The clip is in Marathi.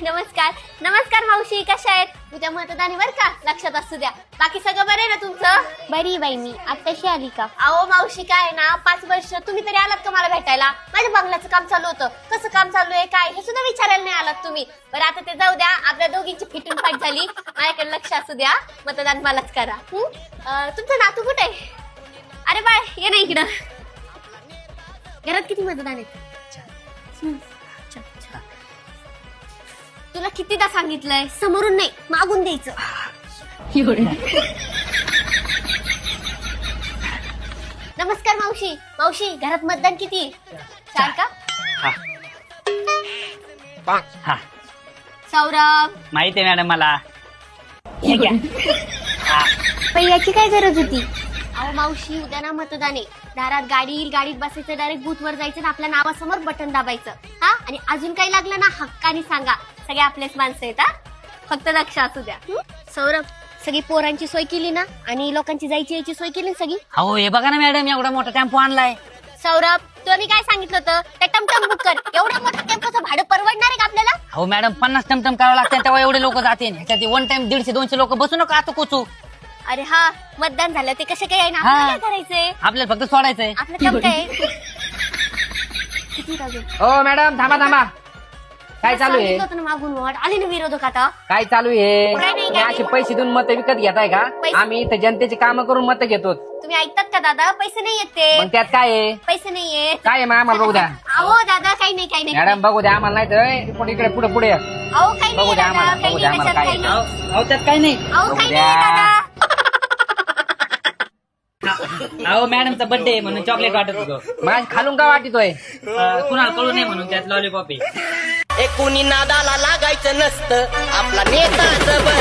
नमस्कार नमस्कार मावशी, कशा आहेत? उद्या मतदान आहे बरं का, लक्षात असू द्या. बाकी सगळं बरं आहे ना तुमचं? बरी बाई, मी आत्ताशी आली का? अहो मावशी, काय ना 5 वर्ष तुम्ही तरी आलात का मला भेटायला? माझ्या बंगल्याचं काम चालू होतं, कसं काम चालू आहे काय हे सुद्धा विचारायला नाही आलात तुम्ही. बरं आता ते जाऊ द्या, आपल्या दोघींची फिटून फाट झाली. माझ्याकडे लक्ष असू द्या, मतदान मलाच करा. तुमचं नातू कुठे आहे? अरे बाळ, ये ना इकडं. घरात किती मतदान आहे? तुला कितीदा सांगितलंय, समोरून नाही मागून द्यायचं. नमस्कार मावशी. मावशी, घरात मतदान किती? 4 का? हा सौरभ माहिती आहे मॅडम मला. पण याची काय गरज होती? अहो मावशी, उद्या ना मतदान आहे. दारात गाडी येईल, गाडीत बसायचं, डायरेक्ट बूथ वर जायचं आणि आपल्या नावासमोर बटन दाबायचं. हा, आणि अजून काही लागलं ना हक्काने सांगा, सगळे आपलेच माणसं आहेत. हा, फक्त लक्ष असू द्या. सौरभ, सगळी पोरांची सोय केली ना आणि लोकांची जायची यायची सोय केली ना सगळी? हो हे बघा ना मॅडम, एवढा मोठा टेम्पो आणलाय. सौरभ, तुला मी काय सांगितलं होतं, त्या टमटम बुक कर. एवढं मोठं टेम्पोचं भाडं परवडणार आहे का आपल्याला? हो मॅडम, 50 टमटम करावं लागतं तेव्हा एवढे लोक जाते. ह्याच्यात वन टाइम 150-200 लोक बसू नका आता कोचू. अरे हा, मतदान झालं ते कसे काय ना, आपल्याला काय करायचंय? आपल्याला फक्त सोडायचंय. आपलं काम काय? किती राजू? हो मॅडम, थांबा थांबा. काय चालू आहे? सांगितलं होतं ना मागून वाट आले ना विरोधक आता. काय चालू आहे? काय नाही, तुम्ही असे पैसे देऊन मत विकत घेताय का? पैसे- आम्ही इथं जनतेची कामं करून मत घेतो. तुम्ही ऐकतात का दादा? पैसे नाही येत ते. मग त्यात काय आहे? पैसे नाही येत. काय आहे मग आम्हाला बघू द्या. अहो दादा, काही नाही काही नाही. मॅडम बघू द्या आम्हाला, नाही तर पुढे इकडे पुढे पुढे या. अहो काही बघू नाही द्या दादा, आम्हाला, काही बघू द्या नाही आम्हाला त्याच्यात, काय काही नाही. अहो त्यात काही नाही. अहो काही नाही दादा. अहो मॅडमचा बर्थडे म्हणून चॉकलेट वाटत होतो. माझ खालून का वाटितोय? कुणाला कळू नये म्हणून त्यात लॉलीपॉप आहे. कुणी नादाला लागायचं नसतं, आपला नेता जवळ